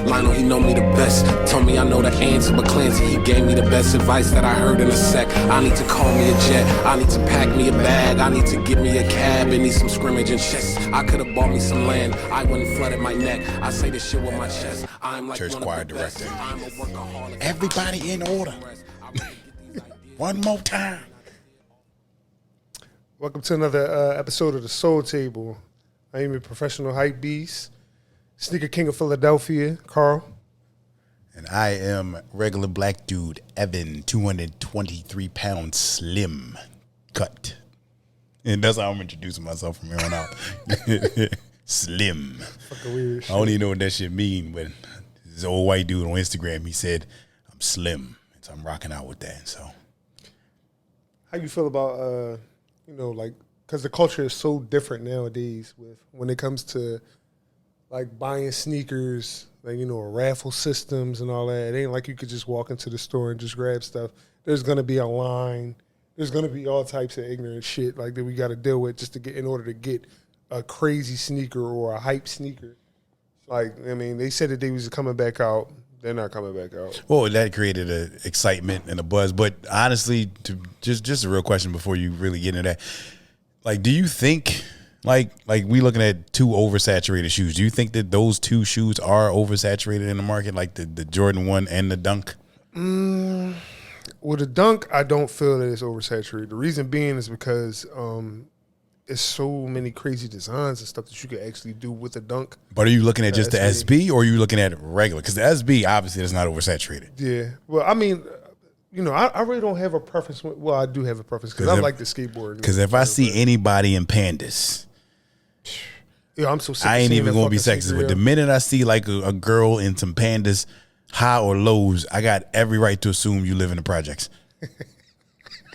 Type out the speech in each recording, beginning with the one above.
Lionel, he know me the best. Told me I know the answer, but Clancy, he gave me the best advice that I heard in a sec. I need to call me a jet. I need to pack me a bag. I need to get me a cab and need some scrimmage and chess. I could have bought me some land. I wouldn't flooded my neck. I say this shit with my chest. I'm like Church choir director. I'm a workaholic. Everybody in order. One more time. Welcome to another episode of the Soul Table. I am a professional hype beast, sneaker king of Philadelphia, Carl. And I am regular black dude, Evan, 223 pounds slim cut. And that's how I'm introducing myself from here on out. Slim. Fucking weird shit. I don't even know what that shit mean, but this old white dude on Instagram, he said, I'm slim. So I'm rocking out with that. So How you feel about, because the culture is so different nowadays when it comes to like buying sneakers, like, raffle systems and all that. It ain't like you could just walk into the store and just grab stuff. There's going to be a line. There's going to be all types of ignorant shit like that we got to deal with just to get in order to get a crazy sneaker or a hype sneaker. Like, I mean, they said that they was coming back out. They're not coming back out. well, that created an excitement and a buzz. But honestly, just a real question before you really get into that. Like, do you think, like we looking at two oversaturated shoes, do you think that those two shoes are oversaturated in the market, like the Jordan 1 and the Dunk? Well, the Dunk, I don't feel that it's oversaturated. The reason being is because it's so many crazy designs and stuff that you could actually do with a Dunk. But are you looking at just the SB or are you looking at regular? Because the SB, obviously, is not oversaturated. Yeah. Well, I mean, I really don't have a preference. Well, I do have a preference because I like the skateboard. Because if I see anybody in Pandas, yeah, I'm so sick. I ain't even going to be sexist. But the minute I see like a girl in some Pandas, high or lows, I got every right to assume you live in the projects.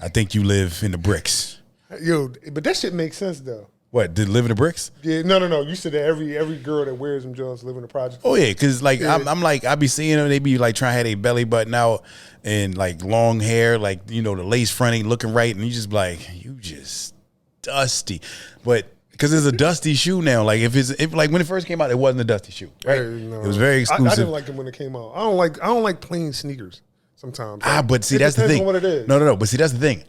I think you live in the bricks. Yo, but that shit makes sense though. What, did live in the bricks? Yeah, no. You said that every girl that wears them Jones live in the project. Oh yeah, because like I'm like I be seeing them, they be like trying to have their belly button out and like long hair, like the lace front ain't looking right, and you just be like, you just dusty. But because it's a dusty shoe now, like if like when it first came out, it wasn't a dusty shoe, right? No. It was very exclusive. I didn't like it when it came out. I don't like plain sneakers sometimes. But see, that's the thing. On what it is. No. But see, that's the thing.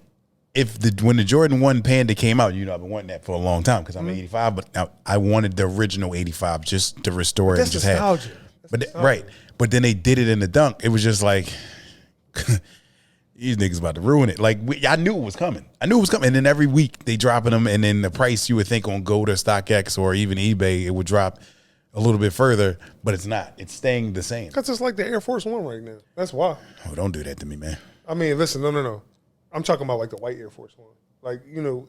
When the Jordan 1 Panda came out, I've been wanting that for a long time because I'm 85, but I wanted the original 85 just to restore it and just nostalgia. Right. But then they did it in the Dunk. It was just like these niggas about to ruin it. Like I knew it was coming. And then every week they dropping them, and then the price you would think on Gold or StockX or even eBay, it would drop a little bit further, but it's not. It's staying the same. Because it's like the Air Force One right now. That's why. Oh, don't do that to me, man. I mean, listen, no. I'm talking about like the white Air Force One. Like,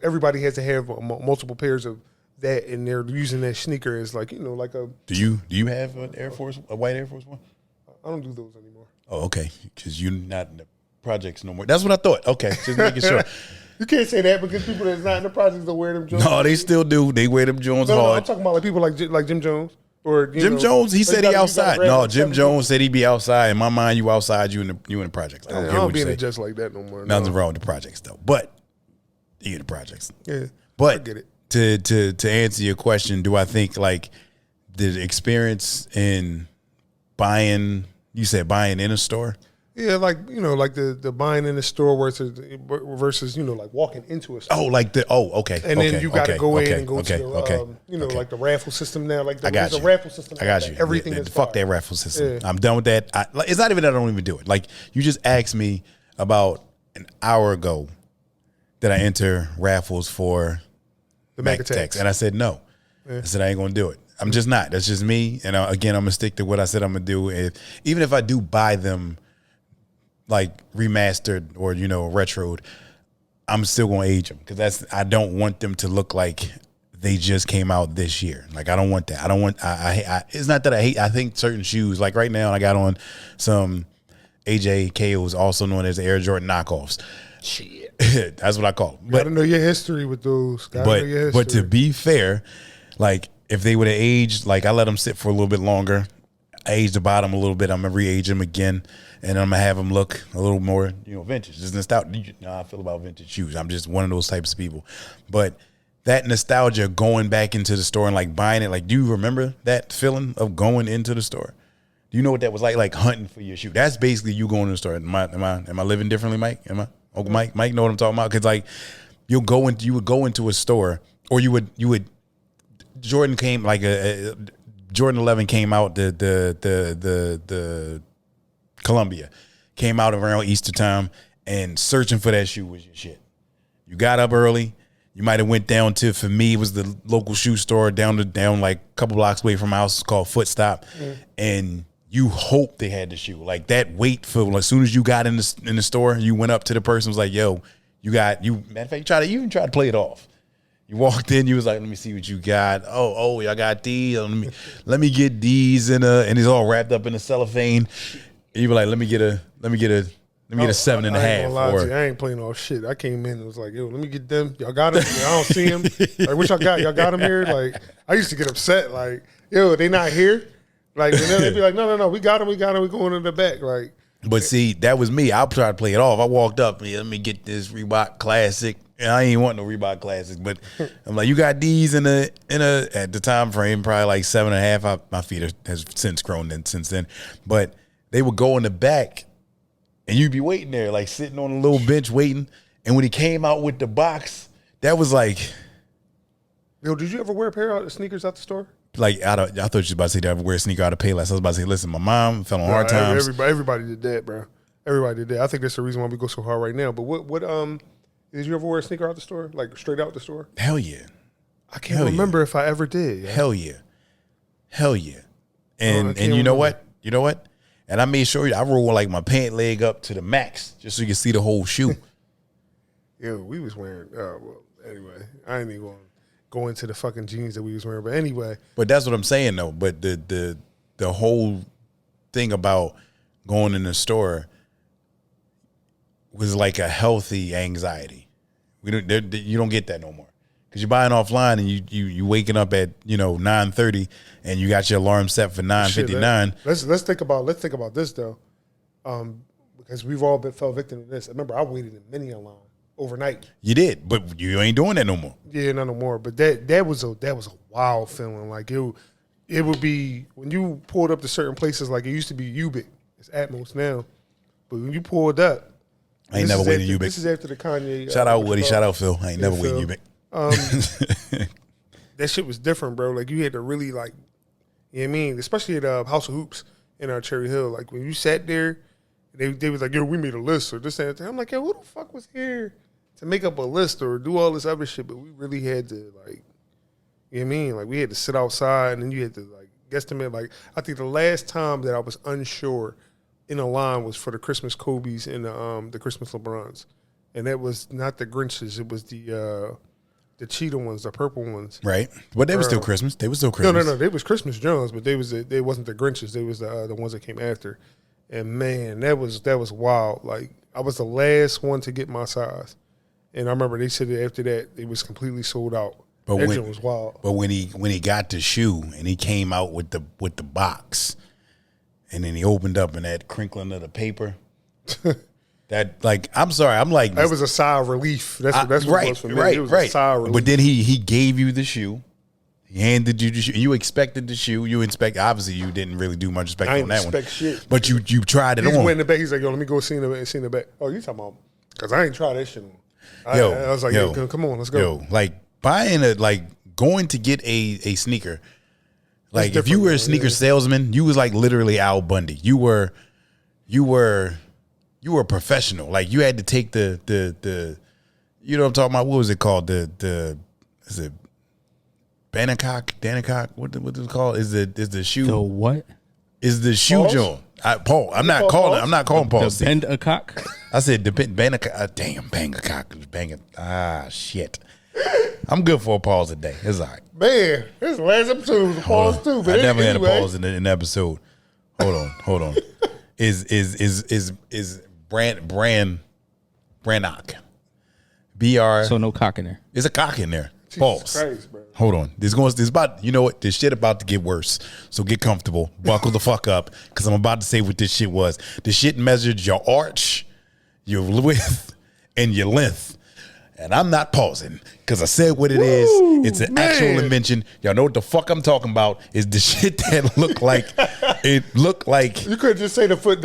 everybody has to have multiple pairs of that, and they're using that sneaker as like, like a. Do you have a white Air Force One? I don't do those anymore. Oh, okay. Because you're not in the projects no more. That's what I thought. Okay, just making sure. You can't say that because people that's not in the projects don't wear them Jones. No, they still do. They wear them Jones hard. No, I'm talking about like people like Jim Jones. Or Jim Jones, he said he outside. No, Jim Jones said he be outside. In my mind, you outside, you in the projects. I don't be in it just like that no more. Nothing's wrong with the projects though. But you in the projects. Yeah. But I get it. To answer your question, do I think like the experience in buying, you said buying in a store? Yeah, like like the buying in the store versus like walking into a store. Oh, okay. And then you got to go in and go to the like the raffle system now. Like there's a raffle system. I got you. Everything is fuck that raffle system. Yeah. I'm done with that. It's not even that I don't even do it. Like you just asked me about an hour ago that I enter raffles for the Macatex, and I said no. Yeah. I said I ain't gonna do it. I'm just not. That's just me. And again, I'm gonna stick to what I said I'm gonna do. Even if I do buy them, like remastered or retroed, I'm still gonna age them because I don't want them to look like they just came out this year. Like I don't want that. I don't want. I it's not that I hate. I think certain shoes, like right now, I got on some AJ KOs, also known as Air Jordan knockoffs. Shit, that's what I call them. Gotta know your history with those. But to be fair, like if they would have aged, like I let them sit for a little bit longer. I aged the bottom a little bit. I'm gonna re-age them again, and I'm gonna have them look a little more, vintage. Just nostalgia. You know how I feel about vintage shoes. I'm just one of those types of people. But that nostalgia, going back into the store and like buying it, like, do you remember that feeling of going into the store? Do you know what that was like? Like hunting for your shoe. That's basically you going to the store. Am I living differently, Mike? Am I? Uncle Mike? Mike know what I'm talking about? Because like you would go into a store, or you would. Jordan came like Jordan 11 came out the Columbia came out around Easter time, and searching for that shoe was your shit. You got up early. You might have went down to, for me, it was the local shoe store down like a couple blocks away from my house. It's called Foot Stop, and you hope they had the shoe. Like that wait for, like, as soon as you got in the store, you went up to the person, was like, "Yo, matter of fact, you even tried to play it off." You walked in, you was like, "Let me see what you got. Oh, y'all got these. Let me get these and it's all wrapped up in a cellophane." And you were like, let me get a 7.5. I ain't playing all shit. I came in and was like, "Yo, let me get them. Y'all got them? I don't see them. Like, what y'all got? Y'all got them here?" Like, I used to get upset. Like, "Yo, they not here?" Like, and then they'd be like, "No, we got them. We going in the back." Like, but see, that was me. I tried to play it off. I walked up, let me get this Reebok Classic. And I ain't want no Reebok Classics, but I'm like, "You got these in a at the time frame, probably like 7.5. My feet has since grown since then." But they would go in the back, and you'd be waiting there, like sitting on a little bench waiting. And when he came out with the box, that was like, "Yo, did you ever wear a pair of sneakers out the store?" Like, I thought you was about to say, "Did I ever wear a sneaker out of Payless?" I was about to say, "Listen, my mom fell on hard times." Everybody did that, bro. Everybody did that. I think that's the reason why we go so hard right now. But what did you ever wear a sneaker out the store, like straight out the store? Hell yeah. I can't remember if I ever did. Yeah. Hell yeah. And you know what? And I made sure I rolled like my pant leg up to the max just so you can see the whole shoe. Yeah, we was wearing. Well, anyway, I ain't even going to go into the fucking jeans that we was wearing. But anyway, but that's what I'm saying though. But the whole thing about going in the store was like a healthy anxiety. You don't get that no more, because you're buying offline and you waking up at 9:30 and you got your alarm set for 9:59. Let's think about this though, because we've all fell victim to this. I remember I waited in many a line overnight. You did, but you ain't doing that no more. Yeah, not no more. But that was a wild feeling. Like it would be when you pulled up to certain places. Like it used to be Ubik, it's Atmos now, but when you pulled up. I ain't never waited Ubik. This is after the Kanye. Shout out Woody. Shout out Phil. I ain't never waited Ubik. That shit was different, bro. Like you had to really like, you know what I mean? Especially at House of Hoops in our Cherry Hill. Like when you sat there, they was like, "Yo, we made a list or this and that." I'm like, "Yo, who the fuck was here to make up a list or do all this other shit?" But we really had to like, you know what I mean? Like we had to sit outside and then you had to like guesstimate. Like I think the last time that I was unsure in a line was for the Christmas Kobe's and the Christmas LeBrons, and that was not the Grinches. It was the cheetah ones, the purple ones. Right, but they were still Christmas. They were still Christmas. No. They was Christmas Jones, but they wasn't the Grinches. They was the ones that came after. And man, that was wild. Like I was the last one to get my size, and I remember they said that after that it was completely sold out. But that was wild. But when he got the shoe and he came out with the box. And then he opened up and that crinkling of the paper. That, like, I'm sorry, I'm like, that was a sigh of relief. That's what right, it was for me. Right, it was right. A sigh of relief. But then he gave you the shoe. He handed you the shoe. You expected the shoe. Obviously you didn't really do much respect on that one. I ain't expect shit. But you tried it on. He went in the back. He's like, "Yo, let me go see in the back." Oh, you talking about? Because I ain't tried that shit on. I was like, "Yo, come on, let's go." Yo, like going to get a sneaker. Like if you were a sneaker salesman, you was like literally Al Bundy. You were professional. Like you had to take the you know what I'm talking about? What was it called? Is it Danacock? What is it called? Is the shoe? The what? Is the shoe joint? Paul. I'm not calling Paul. The bend a cock. I said Banacock. Damn, Bang. Shit. I'm good for a pause a day. It's all right. Man, this is the last episode was a pause too. But I never had a pause in an episode. Hold on. Is Brannock? BR. So no cock in there. There's a cock in there. Pause. Christ, bro. Hold on. This about, you know what? This shit about to get worse. So get comfortable. Buckle the fuck up, because I'm about to say what this shit was. The shit measured your arch, your width, and your length. And I'm not pausing, because I said what it is. It's an actual invention. Y'all know what the fuck I'm talking about. Is the shit that looked like it looked like. You could just say the foot.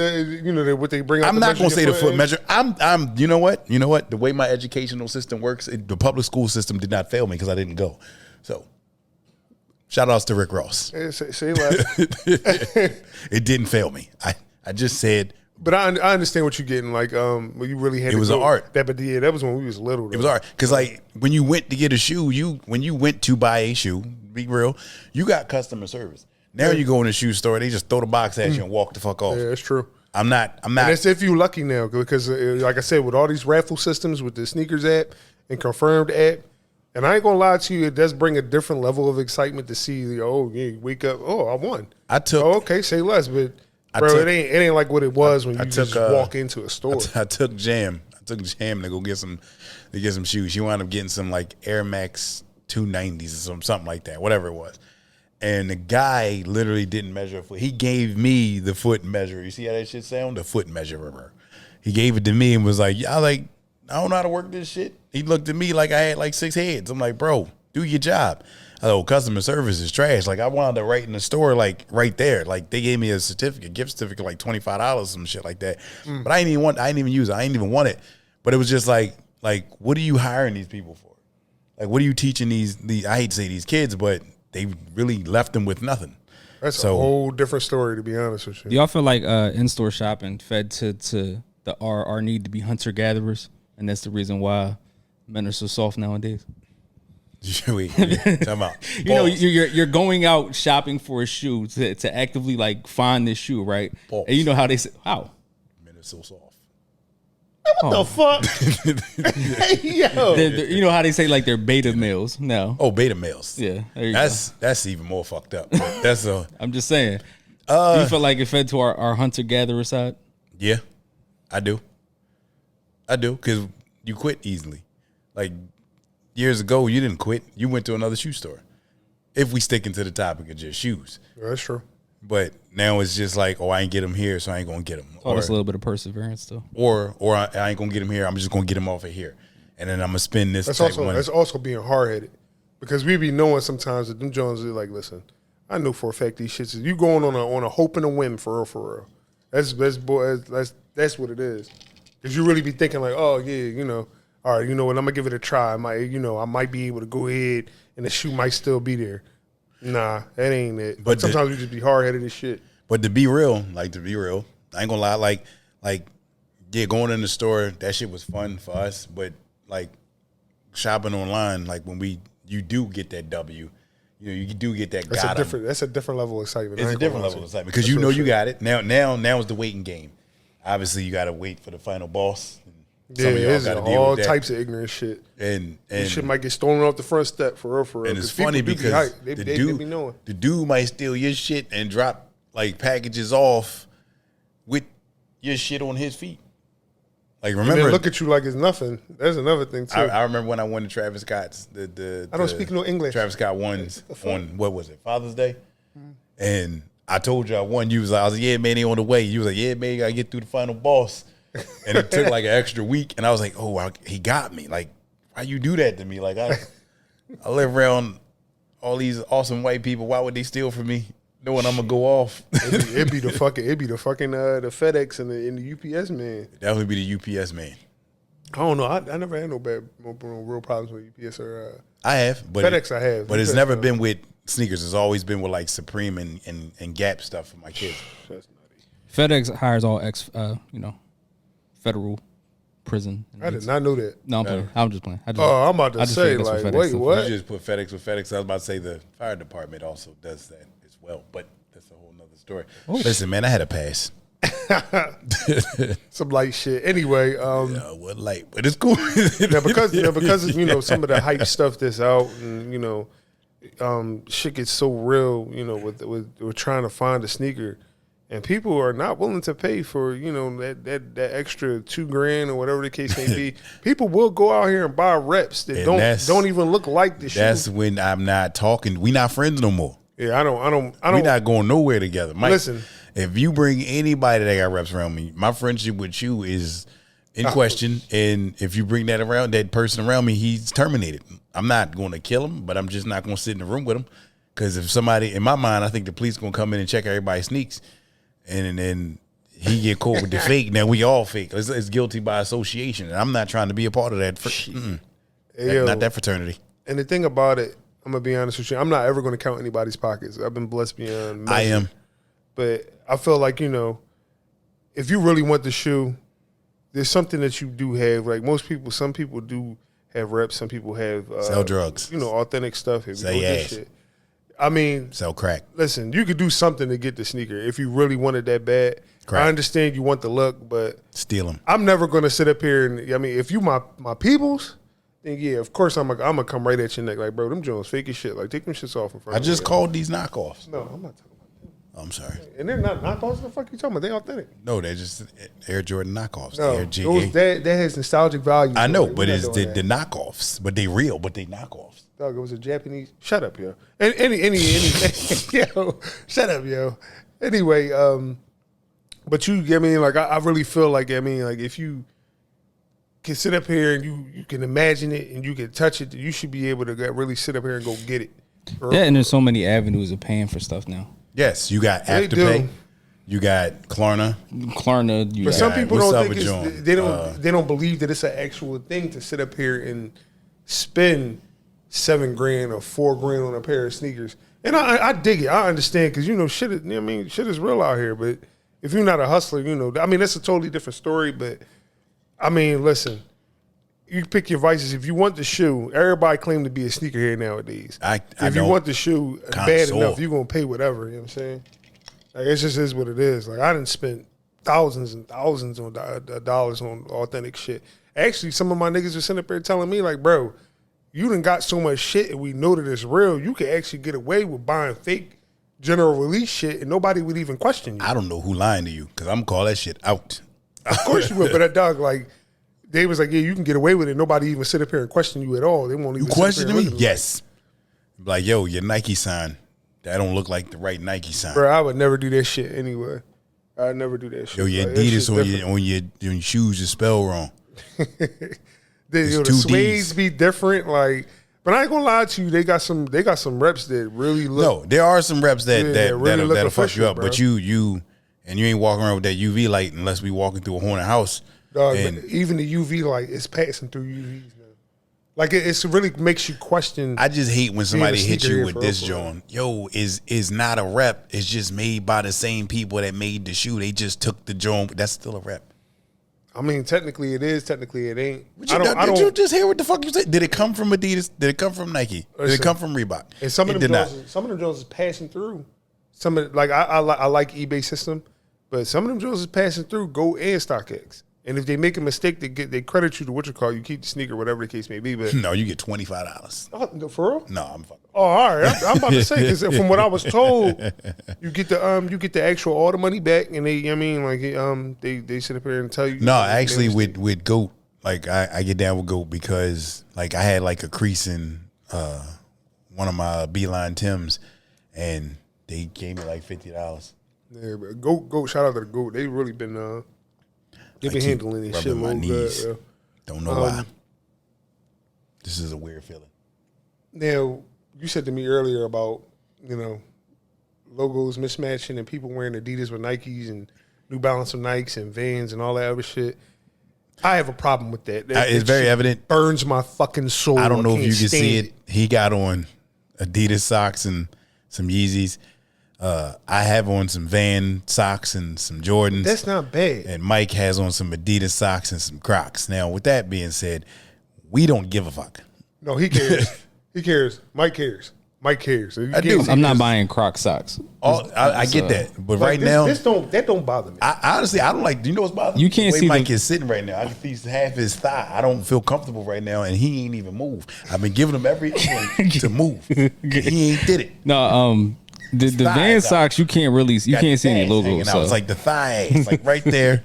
What they bring. I'm not gonna say the foot measure. I'm. You know what? You know what? The way my educational system works, the public school system did not fail me because I didn't go. So, shout outs to Rick Ross. Say less. It didn't fail me. I just said. But I understand what you're getting. Like, when you really had. It was an art. That was when we was little. Though. It was art, because like when you went to get a shoe, when you went to buy a shoe, be real, you got customer service. Now you go in the shoe store, they just throw the box at you and walk the fuck off. Yeah, that's true. I'm not. And that's if you lucky now, because like I said, with all these raffle systems, with the sneakers app and Confirmed app, and I ain't gonna lie to you, it does bring a different level of excitement to see. You wake up, I won. Okay, say less, but. Bro, it ain't like what it was when you just walk into a store. I took Jam to go get some shoes. She wound up getting some like Air Max 290s or something like that, whatever it was. And the guy literally didn't measure a foot. He gave me the foot measure. You see how that shit sound? The foot measurer. He gave it to me and was like, I don't know how to work this shit. He looked at me like I had like 6 heads. I'm like, bro, do your job. Customer service is trash. Like, I wanted to write in the store, like right there. Like, they gave me a gift certificate, like $25, some shit like that. But I didn't even use it. I didn't even want it. But it was just like, what are you hiring these people for? Like, what are you teaching these I hate to say these kids, but they really left them with nothing. That's a whole different story, to be honest with you. Do y'all feel like in-store shopping fed to our need to be hunter-gatherers, and that's the reason why men are so soft nowadays? Wait, talk about. You're going out shopping for a shoe to actively like find this shoe, right? Pause. And you know how they say, "How men are so soft." What the fuck? Hey, yo. You know how they say like they're beta males? No. Oh, beta males. Yeah, that's even more fucked up. That's a. I'm just saying. Do you feel like it fed to our hunter gatherer side? Yeah, I do. Because you quit easily. Like, years ago, you didn't quit. You went to another shoe store. If we sticking to the topic of just shoes. Yeah, that's true. But now it's just like, I ain't get them here, so I ain't going to get them. Taught us a little bit of perseverance, though. Or I ain't going to get them here. I'm just going to get them off of here. And then I'm going to spend this that's type also, of money. That's also being hard-headed. Because we be knowing sometimes that them Jones are like, listen, I know for a fact these shits, you going on a hope and a whim for real. That's what it is. Because you really be thinking like, oh, yeah, all right, you know what? I'm gonna give it a try. I might be able to go ahead, and the shoe might still be there. Nah, that ain't it. But sometimes we just be hard headed as shit. But to be real, I ain't gonna lie. Like, going in the store, that shit was fun for us. But like shopping online, like when you do get that W, you do get that. That's a different level of excitement. It's a different level of excitement because you got it. Now is the waiting game. Obviously, you got to wait for the final boss. It's all types of ignorant shit. And shit might get stolen off the front step for real. And it's funny because the dude might steal your shit and drop like packages off with your shit on his feet. Like, remember, and look at you like it's nothing. That's another thing too. I remember when I won the Travis Scott's. I don't speak no English. Travis Scott won on what was it, Father's Day, and I told you I won. I was like, yeah, man, they on the way. You was like, yeah, man, you gotta get through the final boss. And it took like an extra week, and I was like, oh, he got me. Like, why you do that to me? Like, I live around all these awesome white people. Why would they steal from me, knowing I'm gonna go off? It'd be the the FedEx and the UPS man. That would be the UPS man. I don't know. I never had no real problems with UPS or. I have, but FedEx I have, but it's never been with sneakers. It's always been with like Supreme and Gap stuff for my kids. That's nutty. FedEx hires all federal prison. I did not know that. No, I'm just playing. I'm about to say, like, wait, what? You just put FedEx with FedEx. I was about to say the fire department also does that as well, but that's a whole nother story. Oh. Listen, man, I had a pass. Some light shit. Anyway, what light? But it's cool. because some of the hype stuff that's out, and shit gets so real. With trying to find a sneaker. And people are not willing to pay for, that extra $2,000 or whatever the case may be. People will go out here and buy reps that don't even look like the shoe. That's when I'm not talking. We not friends no more. Yeah, I don't. We not going nowhere together. Mike, listen, if you bring anybody that got reps around me, my friendship with you is in question. And if you bring that person around me, he's terminated. I'm not going to kill him, but I'm just not going to sit in the room with him. Because if somebody, in my mind, I think the police going to come in and check everybody's sneaks. And then he get caught with the fake. Now we all fake. It's guilty by association. And I'm not trying to be a part of that. Not that fraternity. And the thing about it, I'm going to be honest with you, I'm not ever going to count anybody's pockets. I've been blessed beyond measure. I am. But I feel like, if you really want the shoe, there's something that you do have. Like some people do have reps. Some people have. Sell drugs. Authentic stuff. If Say yes. Shit. I mean, sell crack. Listen, you could do something to get the sneaker if you really wanted that bad. Crack. I understand you want the look, but steal them. I'm never going to sit up here and if you my peoples, then yeah, of course I'm gonna come right at your neck like, bro, them Jones fake as shit. Like, take them shits off in front. I just called these knockoffs. No, I'm not talking about them. Oh, I'm sorry. And they're not knockoffs. The fuck you talking about? They authentic. No, they're just Air Jordan knockoffs. No, Air GA. that has nostalgic value. I know, but it's the knockoffs. But they real, but they knockoffs. Dog, it was a Japanese. Shut up, yo. Any yo, shut up, yo. Anyway, but I really feel like, if you can sit up here and you can imagine it and you can touch it, you should be able to really sit up here and go get it. Yeah, and there's so many avenues of paying for stuff now. Yes, you got Afterpay. You got Klarna. But some people don't think they don't believe that it's an actual thing to sit up here and spend $7,000 or $4,000 on a pair of sneakers. And I dig it. I understand because shit is real out here. But if you're not a hustler, that's a totally different story. But listen, you pick your vices. If you want the shoe, everybody claim to be a sneakerhead nowadays. If you want the shoe bad enough, you're gonna pay whatever. You know what I'm saying? Like, it just is what it is. Like, I didn't spend thousands and thousands on dollars on authentic shit. Actually, some of my niggas were sitting up there telling me like, bro, you done got so much shit and we know that it's real, you could actually get away with buying fake general release shit and nobody would even question you. I don't know who lying to you because I'm going to call that shit out. Of course you would, but that dog, like, they was like, yeah, you can get away with it. Nobody even sit up here and question you at all. They won't even question me? Yes. Like, yo, your Nike sign, that don't look like the right Nike sign. Bro, I would never do that shit anyway. I'd never do that shit. Yo, your Adidas on your shoes is spelled wrong. The suedes be different, like, but I ain't gonna lie to you. They got some reps that really look. No, there are some reps that'll fuck you up. Bro. But you ain't walking around with that UV light unless we walking through a haunted house. Dog, even the UV light is passing through UVs now. Like, it really makes you question. I just hate when somebody hit you with this, John. Yo, is not a rep. It's just made by the same people that made the shoe. They just took the John. That's still a rep. I mean, technically it is. Technically it ain't. Did you just hear what the fuck you said? Did it come from Adidas? Did it come from Nike? Did it come from Reebok? And some of them Jones is passing through. Some of I like eBay system, but some of them Jones is passing through Go and StockX. And if they make a mistake, they credit you to what you call. You keep the sneaker, whatever the case may be. But no, you get $25. Oh, for real? No, I'm fucking. Oh, all right. I'm about to say, because from what I was told, you get the actual all the money back, and they sit up here and tell you. No, actually, with GOAT, like I get down with GOAT because like I had like a crease in one of my Beeline Tims, and they gave me like $50. Yeah, but GOAT. Shout out to the GOAT. They really been they've been handling this shit. My knees. Good, Don't know why. This is a weird feeling. Now, you said to me earlier about, logos mismatching and people wearing Adidas with Nikes and New Balance with Nikes and Vans and all that other shit. I have a problem with that. It's very evident. Burns my fucking soul. I don't know if you can see it. He got on Adidas socks and some Yeezys. I have on some Van socks and some Jordans. That's not bad. And Mike has on some Adidas socks and some Crocs. Now, with that being said, we don't give a fuck. No, he cares. He cares. Mike cares. Mike cares. I do. I'm not buying Croc socks. I get that, but right now, that don't bother me. Honestly, I don't like. Do you know what's bothering me? You can't the way see Mike is sitting right now. I can see half his thigh. I don't feel comfortable right now, and he ain't even moved. I've been giving him every to move. He ain't did it. No, The Van socks you can't see any logos. So. It's like the thigh, it's like right there.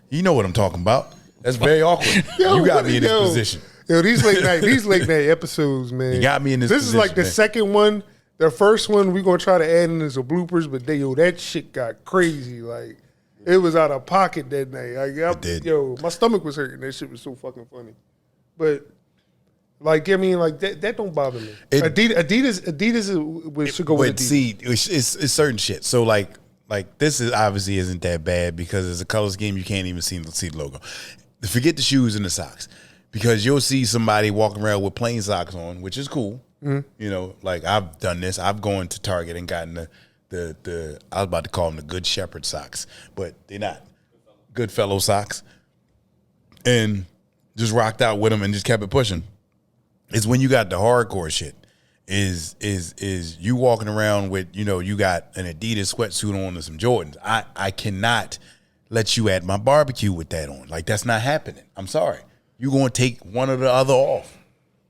You know what I'm talking about. That's very awkward. You got me in this position. Yo, these late night episodes, man. You got me in this position. This is like the second one. The first one we gonna try to add in as a bloopers, but that shit got crazy. Like it was out of pocket that night. It did. Yo, my stomach was hurting. That shit was so fucking funny. But like, I mean, like that don't bother me. Adidas should go with Adidas. See, it's certain shit. So like this is obviously isn't that bad because it's a color scheme. You can't even see the logo. Forget the shoes and the socks because you'll see somebody walking around with plain socks on, which is cool. Mm-hmm. You know, like I've done this. I've gone to Target and gotten the I was about to call them the Good Shepherd socks, but they're not. Goodfellow socks, and just rocked out with them and just kept it pushing. It's when you got the hardcore shit. Is you walking around with, you know, you got an Adidas sweatsuit on and some Jordans. I cannot let you at my barbecue with that on. Like that's not happening. I'm sorry. You're gonna take one or the other off.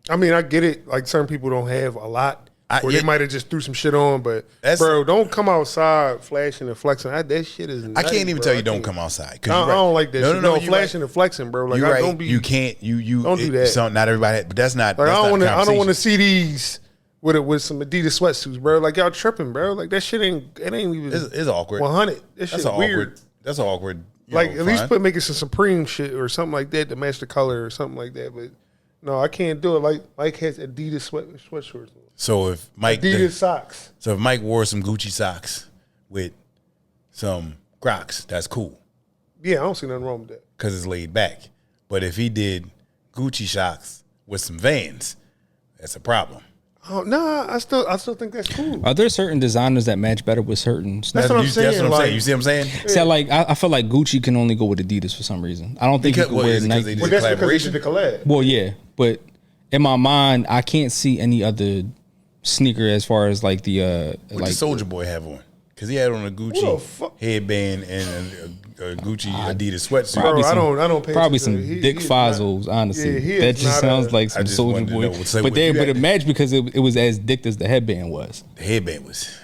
I mean, I get it. Like certain people don't have a lot, or they might have just threw some shit on. But bro, don't come outside flashing and flexing. That shit is. Nutty, I can't even tell you don't come outside. I don't like that. No, flashing and flexing, bro. Like right. Don't be. You can't. You don't do that. So not everybody. But that's not. Like that's I don't want to see these with some Adidas sweatsuits, bro. Like y'all tripping, bro. Like that shit ain't. It ain't even. It's awkward. 100. That shit weird. That's awkward. Like at least making some Supreme shit or something like that to match the color or something like that. But no, I can't do it. Like Mike has Adidas sweatshirts. So if Mike Adidas socks. So if Mike wore some Gucci socks with some Crocs, that's cool. Yeah, I don't see nothing wrong with that. Because it's laid back. But if he did Gucci socks with some Vans, that's a problem. Oh no, I still think that's cool. Are there certain designers that match better with certain? That's what I'm saying. That's what I'm saying. You see what I'm saying? So like, I feel like Gucci can only go with Adidas for some reason. I don't think he could wear Nike. Well, that's because they did the collab. Well, yeah, but in my mind, I can't see any other sneaker as far as like the what did Soulja Boy have on? Because he had on a Gucci headband and a Gucci Adidas sweatsuit. Bro, I don't pay probably some Dick Fozzles, honestly. That just sounds like some Soulja Boy. But it matched because it was as dick as the headband was. The headband was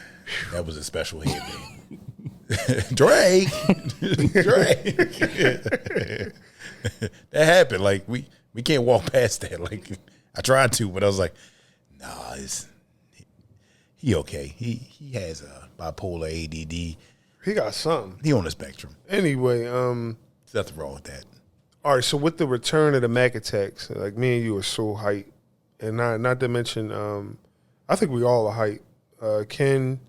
a special headband. Drake. That happened. Like we can't walk past that. Like I tried to, but I was like, nah, he okay. He has a bipolar ADD. He got something. He on the spectrum. Anyway, there's nothing wrong with that. All right, so with the return of the Mac attacks, like me and you are so hyped, and not to mention, I think we all are hyped. Ken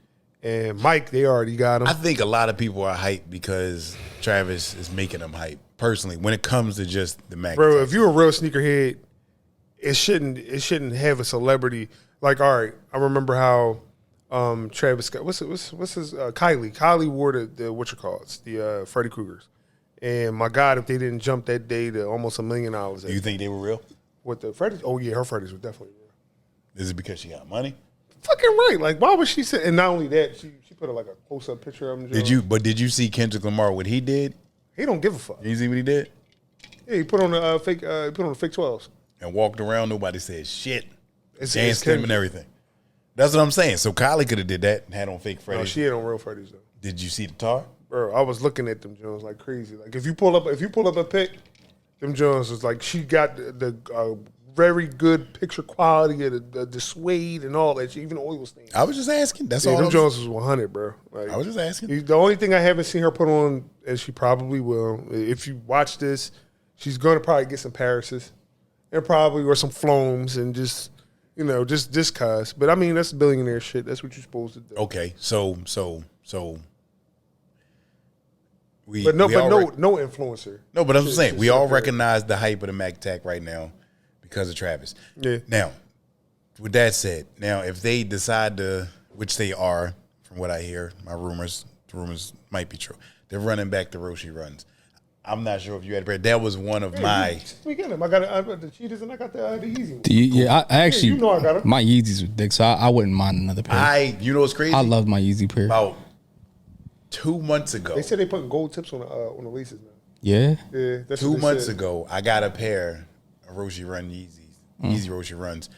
and Mike, they already got him. I think a lot of people are hyped because Travis is making them hype. Personally, when it comes to just the Mac, bro, attacks. If you're a real sneakerhead, it shouldn't have a celebrity. Like, all right, I remember how Travis Scott, what's his Kylie wore the Freddy Kruegers, and my God, if they didn't jump that day to almost $1 million. Do you think they were real? With the Freddy's? Oh yeah, her Freddy's were definitely real. Is it because she got money? Fucking right. Like, why would she say? And not only that, she put like a close up picture of him. Did you see Kendrick Lamar what he did? He don't give a fuck. You see what he did? Yeah, he put on the fake 12s and walked around. Nobody said shit. It's danced him and everything. That's what I'm saying. So Kylie could have did that and had on fake Freddy's. No, she had on real Freddy's though. Did you see the tar? Bro, I was looking at them Jones like crazy. Like if you pull up a pic, them Jones was like she got the very good picture quality of the suede and all that. Even oil stains. I was just asking. That's all. Them Jones was 100, bro. Like, I was just asking. The only thing I haven't seen her put on, and she probably will, if you watch this, she's gonna probably get some Parises and probably or some Floams and just. You know, just cause. But I mean, that's billionaire shit. That's what you're supposed to do. Okay, so no influencer. No, but I'm just saying we all recognize the hype of the Mac Attack right now because of Travis. Yeah. Now, with that said, now if they decide to, which they are, from what I hear, the rumors might be true. They're running back the Roshi runs. I'm not sure if you had bread. That was one of my. We get them. I got the cheetahs and I got the Yeezy ones. Yeah, I actually. You know I got them. My Yeezys were thick, so I wouldn't mind another pair. You know what's crazy? I love my Yeezy pair. About 2 months ago. They said they put gold tips on the laces now. Yeah. Yeah. That's 2 months ago, I got a pair of Roshi Run Yeezys, Yeezy Roshi Runs,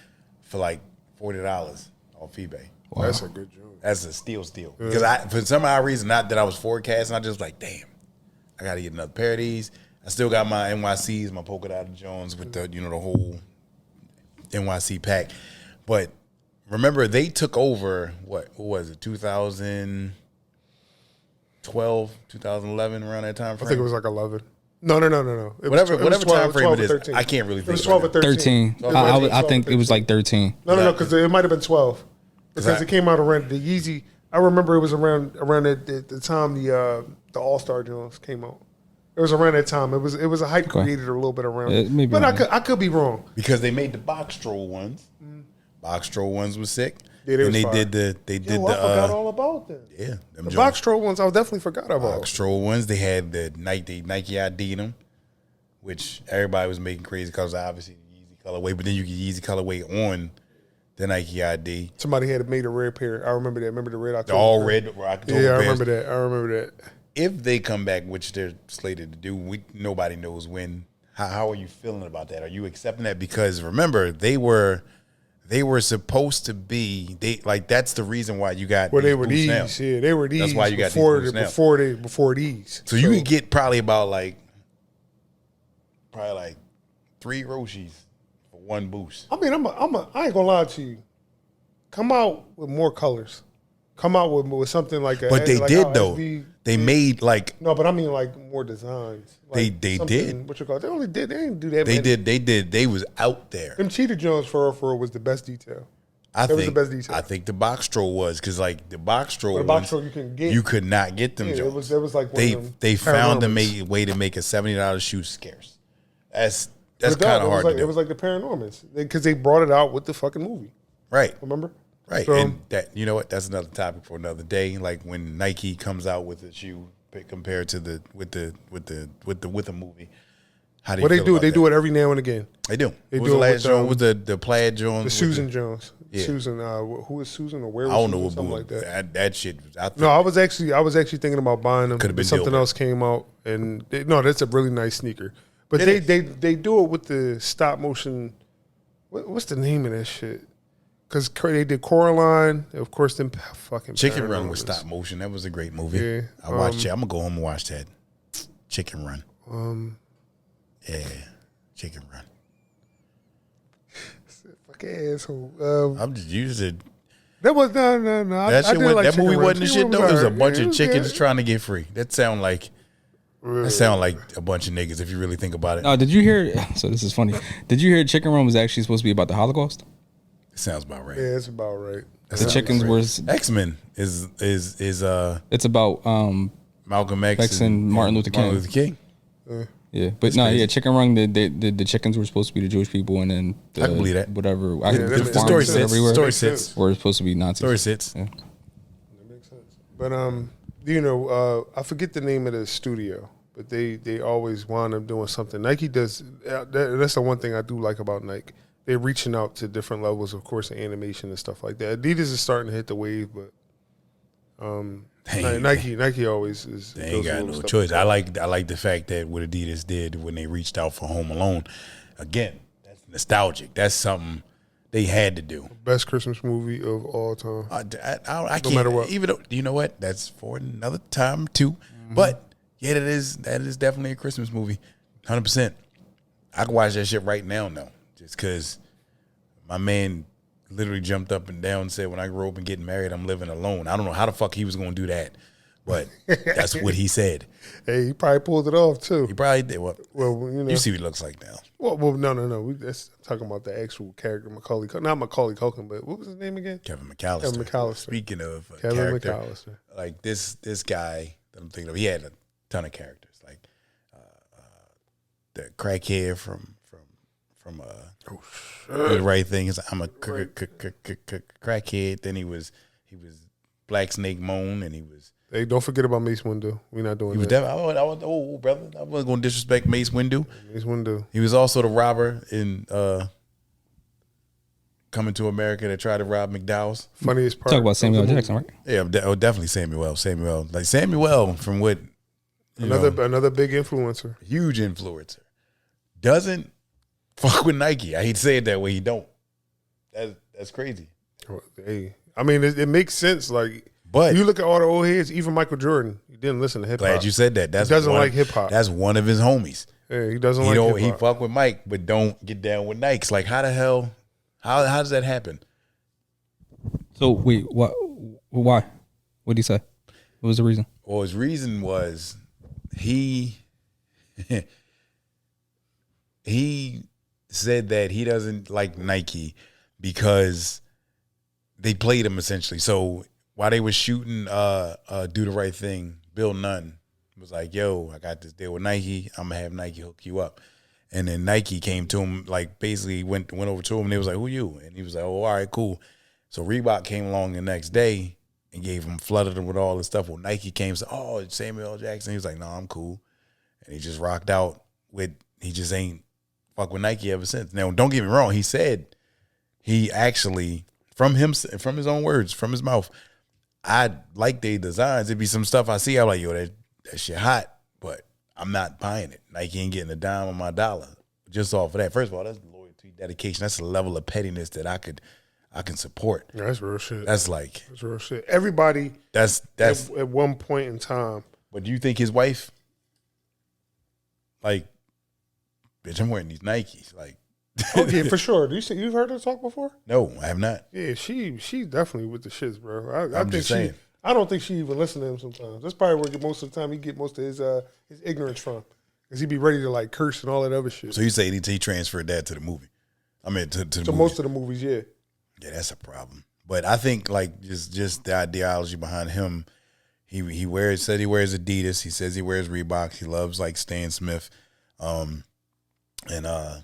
for like $40. I off eBay. Wow. That's a good joke. That's a steal. Because for some odd reason, not that I was forecasting, I just like, damn, I got to get another pair of these. I still got my NYCs, my polka dot Jones with the the whole NYC pack. But remember, they took over what was it, 2012, 2011, around that time frame. I think it was like 11. No. It Whatever was 12, time frame 12 it or is, 13. I can't really It think. was 12 or 13. 13. I think it was like 13. No, because it might have been 12. Because it came out around the Yeezy. I remember it was around the time the All-Star Jones came out. It was around that time. It was a hype created a little bit around. Maybe But wrong. I could be wrong. Because they made the box stroll ones. Box stroll ones was sick. Yeah, they and was they fire. did I forgot all about them. Yeah, them The Jones. box troll ones, I definitely forgot about. Box stroll ones. They had the Nike ID in them, which everybody was making crazy because obviously the Yeezy colorway. But then you get Yeezy colorway on the Nike ID. Somebody had made a red pair. I remember that. Remember the red October? The all red October Yeah, I pairs. remember that. If they come back, which they're slated to do, nobody knows when. How are you feeling about that? Are you accepting that? Because remember, they were supposed to be that's the reason why you got Well, they were boosts now. these. Yeah, they were these. That's why you got before these boosts before these. So you could get probably about probably like 3 Roshis for one boost. I mean, I ain't gonna lie to you. Come out with more colors. Come out with something like a. But they like did how though. SB They made No, but I mean like more designs. Like They something- did. What you call it? They only did. They didn't do that. They many. did. They was out there. Them Cheetah Jones for real was the best detail. I That was think the best detail. I think the box stroll was because the box stroll. But the box ones, stroll you couldn't get. You could not get them. Yeah, Jones. it was like one of them they found a paranormals. way to make a $70 shoe scarce. That's But kind of hard like, to do. It was like the Paranormals because they brought it out with the fucking movie. Right. Remember? Right, So, and that what? That's another topic for another day. Like when Nike comes out with a shoe compared to the movie. How do you what they feel do? about They that? do it every now and again. They do. They What was do the it last with, Jones? Was the plaid Jones? The with Susan Jones. Yeah. Susan. Who is Susan or where? I Was don't know what something boot. like that. That shit was out there. No, I was actually thinking about buying them. Could've been but something deal else came out, and that's a really nice sneaker. But It they do it with the stop motion. What's the name of that shit? Because they did Coraline, of course. Then fucking Chicken Run Paranormals. with stop motion. That was a great movie. Yeah, I watched it. I'm gonna go home and watch that. Chicken Run. Yeah, Chicken Run. Fuck asshole. I'm just using That was no. that shit. I did like That movie Chicken Run. wasn't the Chicken shit though. Run It was a alright. bunch Yeah, it of was chickens good. trying to get free. That sound like a bunch of niggas if you really think about it. Oh, did you hear? So this is funny. Did you hear Chicken Run was actually supposed to be about the Holocaust? It sounds about right. Yeah, it's about right. The chickens were. X-Men is It's about Malcolm X, X and Martin Luther King. Martin Luther King. yeah, but no, yeah, Chicken Run. The chickens were supposed to be the Jewish people, and then I can believe that. Whatever. that The story makes sits. everywhere. Story Makes sits. sense. Were supposed to be Nazis. Story sits. Yeah. That makes sense. But I forget the name of the studio, but they always wind up doing something. Nike does. That's the one thing I do like about Nike. They're reaching out to different levels, of course, in animation and stuff like that. Adidas is starting to hit the wave, but Nike always is. They ain't does a got little no stuff choice. like that. I like the fact that what Adidas did when they reached out for Home Alone. Again, that's nostalgic. That's something they had to do. Best Christmas movie of all time. I can't. matter what. Even though, you know what? That's for another time too. But yeah, that is definitely a Christmas movie, 100%. I can watch that shit right now, just because my man literally jumped up and down and said, "When I grow up and get married, I'm living alone." I don't know how the fuck he was gonna do that, but that's what he said. Hey, he probably pulled it off too. He probably did. Well, Well, you know. you see what he looks like now. Well, no. I'm talking about the actual character, not Macaulay Culkin, but what was his name again? Kevin McAllister. Kevin McAllister. Speaking of Kevin character, McAllister. like this guy that I'm thinking of, he had a ton of characters. Like the crackhead from The Right Thing. Is I'm a crackhead. Then he was Black Snake Moan, and he was. Hey, don't forget about Mace Windu. We're not doing He was that. definitely. Brother, I wasn't going to disrespect Mace Windu. Mace Windu. He was also the robber in Coming to America that tried to rob McDowell's. Funniest part. Talk about of Samuel the movie. Jackson, right? Yeah, definitely Samuel. Like Samuel from what Another big influencer. huge influencer, doesn't fuck with Nike. I hate to say it that way. He don't. That's crazy. Hey, I mean, it makes sense. Like, But you look at all the old heads, even Michael Jordan, he didn't listen to hip hop. glad you said that. That's he doesn't one, like hip hop. That's one of his homies. Yeah, he doesn't He like don't. hip He hop. fuck with Mike, but don't get down with Nikes. Like, how the hell? How does that happen? So wait, what? Why? What did he say? What was the reason? Well, his reason was he he said that he doesn't like Nike because they played him essentially. So while they were shooting Do the Right Thing, Bill Nunn was like, yo, I got this deal with Nike. I'm gonna have Nike hook you up. And then Nike came to him, like basically went over to him and they was like, who you? And he was like, oh, all right, cool. So Reebok came along the next day and gave him, flooded him with all this stuff. Well, Nike came and said, oh, Samuel L. Jackson. He was like, no, I'm cool. And he just rocked out with, he just ain't fuck with Nike ever since. Now, don't get me wrong. He said he actually, from his own words, from his mouth, I like their designs. It'd be some stuff I see, I'm like, yo, that shit hot, but I'm not buying it. Nike ain't getting a dime on my dollar just off of that. First of all, that's loyalty, dedication. That's a level of pettiness that I can support. Yeah, that's real shit. That's real shit. Everybody that's at one point in time. But do you think his wife, like, bitch, I'm wearing these Nikes, like? Oh yeah, for sure. You've heard her talk before? No, I have not. Yeah, she's definitely with the shits, bro. I I'm think just saying. I don't think she even listens to him sometimes. That's probably where most of the time he get most of his ignorance from, because he be ready to like curse and all that other shit. So you say he transferred that to the movie? I mean, to the movie. Most of the movies, yeah. Yeah, that's a problem. But I think like just the ideology behind him. He said he wears Adidas. He says he wears Reeboks. He loves like Stan Smith, and I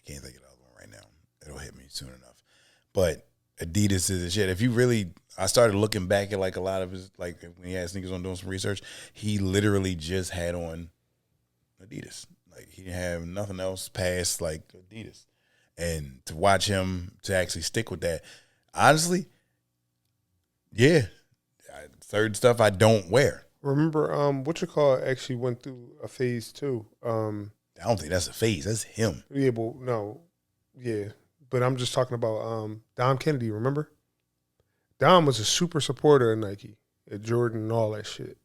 can't think of the other one right now. It'll hit me soon enough. But Adidas is the shit. If you really, I started looking back at like a lot of his, like when he had sneakers on, doing some research, he literally just had on Adidas. Like he didn't have nothing else past like Adidas. And to watch him to actually stick with that, honestly, yeah, certain stuff I don't wear. Remember, actually went through a phase too. I don't think that's a phase. That's him. Yeah, but no, yeah, but I'm just talking about Dom Kennedy. Remember, Dom was a super supporter of Nike, at Jordan, and all that shit,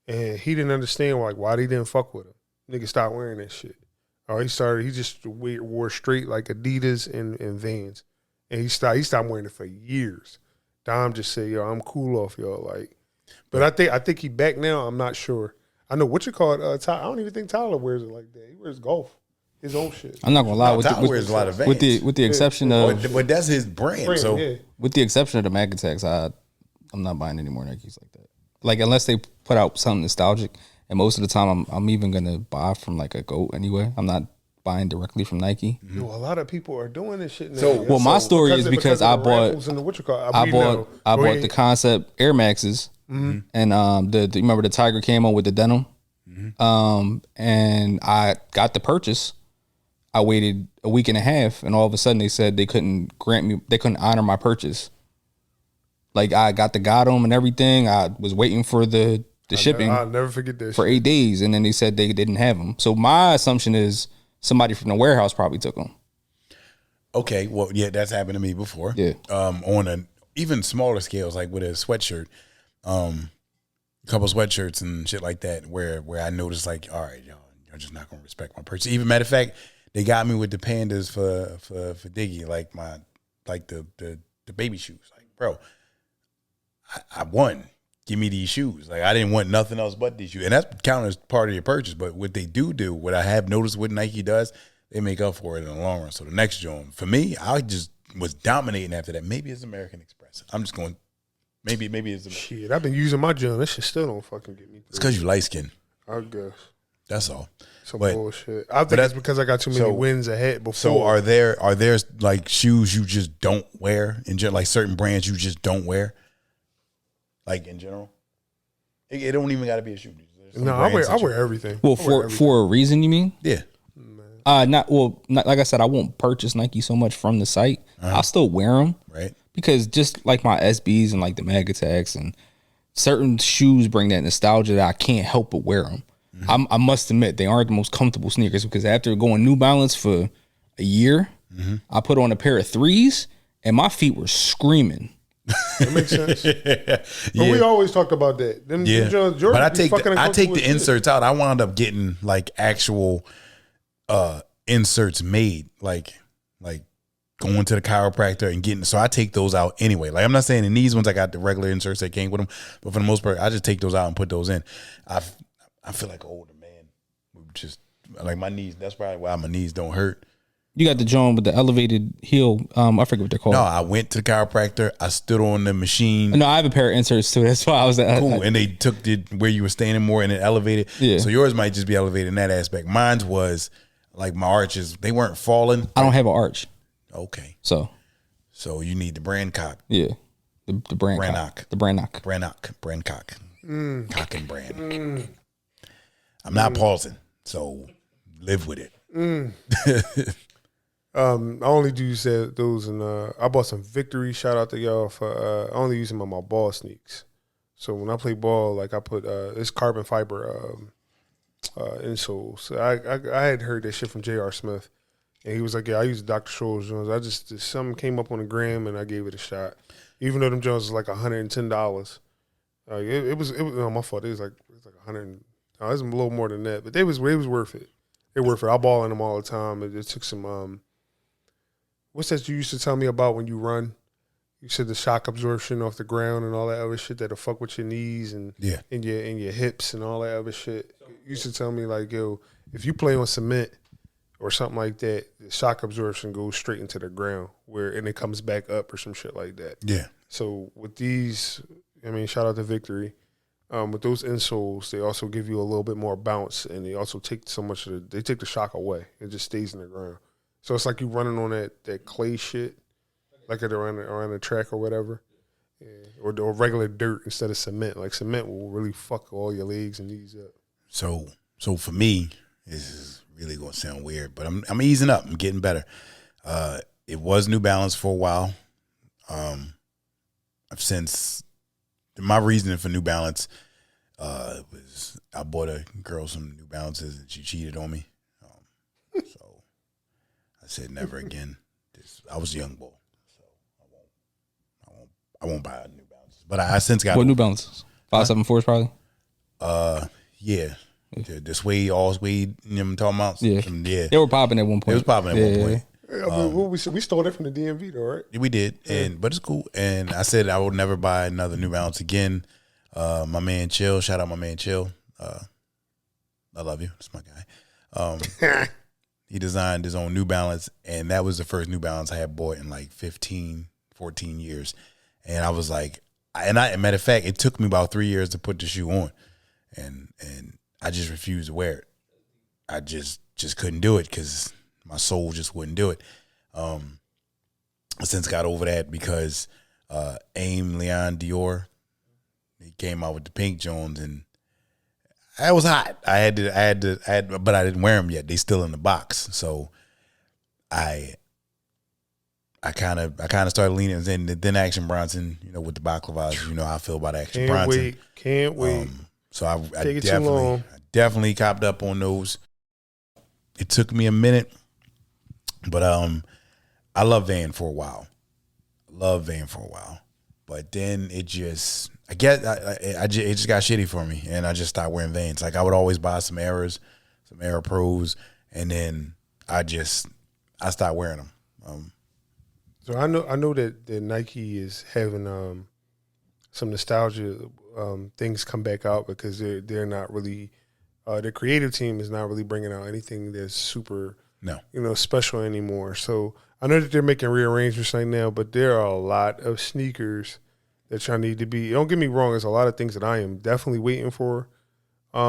and he didn't understand why they didn't fuck with him. Nigga stopped wearing that shit. He just wore straight like Adidas and Vans, and he stopped wearing it for years. Dom just said, yo, I'm cool off y'all, like. But I think he back now. I'm not sure. I know I don't even think Tyler wears it like that. He wears golf, his own shit. I'm not gonna lie. Tyler wears a lot of Vans. With the exception of, but that's his brand. So yeah. with the exception of the Mag Attacks, I'm not buying any more Nikes like that. Like unless they put out something nostalgic, and most of the time I'm even gonna buy from like a GOAT anyway. I'm not buying directly from Nike. Yo, a lot of people are doing this shit now. So- Well, my story is because I bought the Concept Air Maxes, and the you remember the Tiger camo with the denim, and I got the purchase. I waited a week and a half, and all of a sudden they said they couldn't honor my purchase. Like I got the them and everything. I was waiting for the shipping. I'll never forget this for 8 days, and then they said they didn't have them. So my assumption is somebody from the warehouse probably took them. okay, well, yeah, that's happened to me before. Yeah. On an even smaller scales, like with a sweatshirt, a couple sweatshirts and shit like that, where I noticed like, all right, y'all just not gonna respect my purchase. Even matter of fact, they got me with the pandas for Diggy, like the baby shoes. Like, bro, I won. Give me these shoes. Like I didn't want nothing else but these shoes, and that's counted as part of your purchase. But what they do, what I have noticed what Nike does, they make up for it in the long run. So the next joint, for me, I just was dominating after that. Maybe it's American Express. I'm just going. Maybe it's shit. I've been using my joint. That shit still don't fucking get me. It's because you light skin. I guess that's all. Some bullshit. I think that's because I got too many wins ahead before. So are there like shoes you just don't wear in general, like certain brands you just don't wear? Like in general, it don't even got to be a shoe. No, I wear everything. Well, for a reason, you mean? Yeah. Not like I said, I won't purchase Nike so much from the site. I'll still wear them, right? Because just like my SBs and like the Mag Attacks and certain shoes bring that nostalgia that I can't help but wear them. Mm-hmm. I must admit they aren't the most comfortable sneakers because after going New Balance for a year, I put on a pair of 3s. and my feet were screaming. That makes sense. But we always talked about that. Them Jones, but I take the inserts out. I wound up getting like actual inserts made, like going to the chiropractor and getting. So I take those out anyway. Like I'm not saying in these ones I got the regular inserts that came with them, but for the most part I just take those out and put those in. I feel like an older man. Just like my knees. That's probably why my knees don't hurt. You got the joint with the elevated heel. I forget what they're called. No, I went to the chiropractor. I stood on the machine. No, I have a pair of inserts too. That's why I was cool. And they took it where you were standing more and it elevated. Yeah. So yours might just be elevated in that aspect. Mine's was like my arches. They weren't falling. I don't have an arch. Okay. So you need the brand cock. Yeah. The brand cock. The brand knock. Brand cock. Cock and brand. I'm not pausing. So live with it. I only do use those, and I bought some Victory. Shout out to y'all for I only use them on my ball sneaks. So when I play ball, like I put it's carbon fiber insoles. So I had heard that shit from J.R. Smith, and he was like, "Yeah, I use Dr. Scholl's Jones. I just something came up on the gram, and I gave it a shot. Even though them Jones was like $110. It was no, my fault. It was like $100. No, it was a little more than that, but it was worth it. It worth it. I ball in them all the time. It took some what's that you used to tell me about when you run? You said the shock absorption off the ground and all that other shit that'll fuck with your knees and your hips and all that other shit. You used to tell me like, yo, if you play on cement or something like that, the shock absorption goes straight into the ground and it comes back up or some shit like that. Yeah. So with these, I mean, shout out to Victory. With those insoles, they also give you a little bit more bounce, and they also take they take the shock away. It just stays in the ground. So it's like you running on that clay shit, like around the track or whatever, or regular dirt instead of cement. Like cement will really fuck all your legs and knees up. So for me, this is really gonna sound weird, but I'm easing up. I'm getting better. It was New Balance for a while. I've since my reasoning for New Balance was I bought a girl some New Balances and she cheated on me. So I said never again. I was a young boy, so I won't buy a New Balance. But I since got what New Balances? 574s probably. Yeah. The suede, all suede, you know what I'm talking about? Yeah. They were popping at one point. It was popping at one point. Yeah, I mean, we stole that from the DMV though, right? We did, but it's cool. And I said I would never buy another New Balance again. My man Chill, shout out my man Chill. I love you. That's my guy. He designed his own New Balance, and that was the first New Balance I had bought in like 15, 14 years. And I was like, matter of fact, it took me about 3 years to put the shoe on, and I just refused to wear it. I just couldn't do it because my soul just wouldn't do it. I since got over that because Aim Leon Dior, he came out with the pink Jones, and I was hot. I had to, but I didn't wear them yet. They still in the box, so I kind of started leaning. And then Action Bronson, with the baklava's, how I feel about Action Bronson. Can't wait. So I definitely copped up on those. It took me a minute, but I loved Van for a while. But then it just, it just got shitty for me, and I just stopped wearing Vans. Like I would always buy some Airs, some Air Pros, and then I stopped wearing them. So I know that Nike is having some nostalgia things come back out because they're not really their creative team is not really bringing out anything that's super special anymore. So I know that they're making rearrangements right now, but there are a lot of sneakers that y'all need to be. Don't get me wrong, there's a lot of things that I am definitely waiting for. Like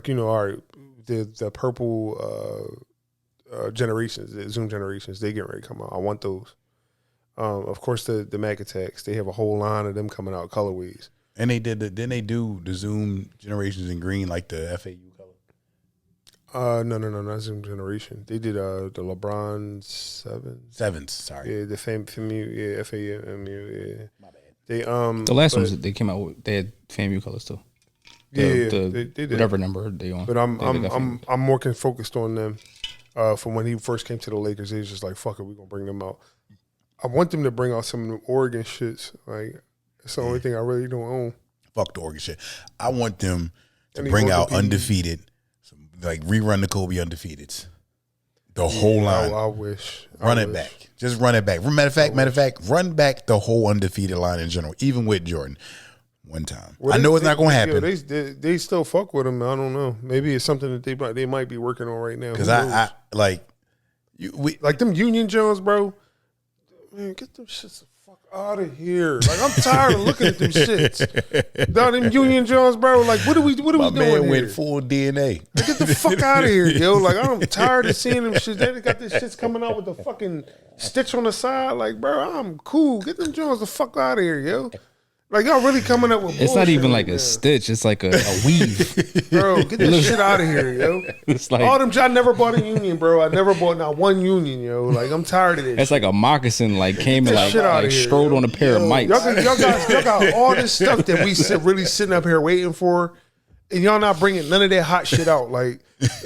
all right, the purple generations, the Zoom generations, they get ready to come out. I want those. Of course, the Mac Attacks, they have a whole line of them coming out colorways. And didn't they do the Zoom generations in green like the FAU color? No, not Zoom generation. They did the LeBron sevens. Sorry. Yeah, the FAMU, FAMU. Yeah. My bad. They the last ones that they came out with, they had FAMU colors too. They did whatever number they on. But I'm more focused on them. from when he first came to the Lakers. They was just like, fuck it, we're going to bring them out. I want them to bring out some of the Oregon shits. Like, it's the only thing I really don't own. Fuck the Oregon shit. I want them to bring out undefeated, like rerun the Kobe undefeateds. The whole line. I wish. Run it back. Just run it back. Matter of fact, run back the whole undefeated line in general, even with Jordan. One time. Well, I know it's not going to happen. They still fuck with him. I don't know. Maybe it's something that they might be working on right now. Because I like like them Union Jones, bro. Man, get them shits the fuck out of here. Like, I'm tired of looking at them shits. Now them Union Jones, bro. Like, what are we doing here? My man went full DNA. Like, get the fuck out of here, yo. Like, I'm tired of seeing them shits. They got this shits coming out with the fucking stitch on the side. Like, bro, I'm cool. Get them Jones the fuck out of here, yo. Like, y'all really coming up with it's not even like a stitch. It's like a weave. Bro, get this shit out of here, yo. It's like, all them, I never bought a Union, bro. I never bought not one Union, yo. Like, I'm tired of this. It's like a moccasin, like, came and like strode on a pair of mics. Y'all got all this stuff that we really sitting up here waiting for, and y'all not bringing none of that hot shit out. Like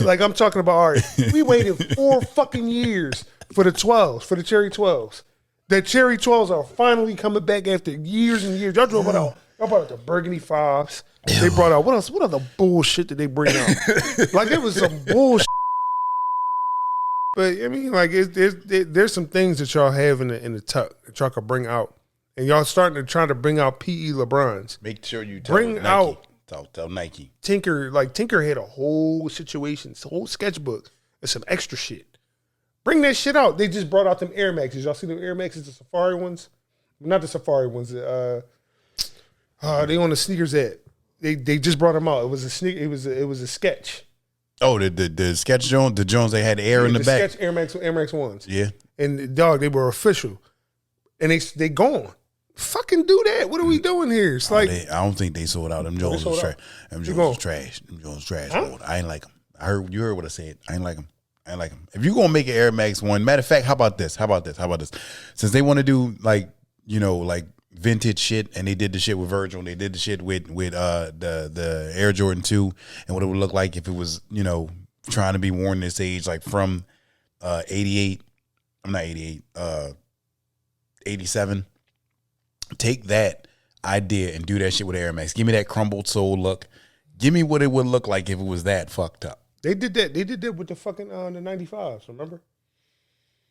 I'm talking about, all right, we waited 4 fucking years for the 12s, for the Cherry 12s. The Cherry 12s are finally coming back after years and years. Y'all brought out the Burgundy 5s. They brought out, what else? What other bullshit did they bring out? Like, it was some bullshit. But, I mean, like, there's some things that y'all have in the tuck that y'all can bring out. And y'all starting to try to bring out P.E. LeBrons. Make sure you tell bring Nike. out. Tell Nike. Tinker had a whole situation, a whole sketchbook, and some extra shit. Bring that shit out. They just brought out them Air Maxes. Y'all see them Air Maxes, the Safari ones? Not the Safari ones. They on the sneakers app. They just brought them out. It was a sneak. It was a sketch. Oh, the sketch Jones, the Jones they had the air in the back. Sketch Air Max ones. Yeah. And dog, they were official, and they gone. Fucking do that. What are we doing here? It's like, I don't think they sold out. Them Jones was trash. Them Jones was trash. Them Jones trash. Huh? I ain't like them. You heard what I said. I ain't like them. I like them. If you're gonna make an Air Max one, matter of fact, how about this? Since they want to do like vintage shit, and they did the shit with Virgil, and they did the shit with the Air Jordan 2, and what it would look like if it was trying to be worn this age, like from 88. I'm not 88. 87. Take that idea and do that shit with Air Max. Give me that crumbled sole look. Give me what it would look like if it was that fucked up. They did that. They did that with the fucking the 95s. Remember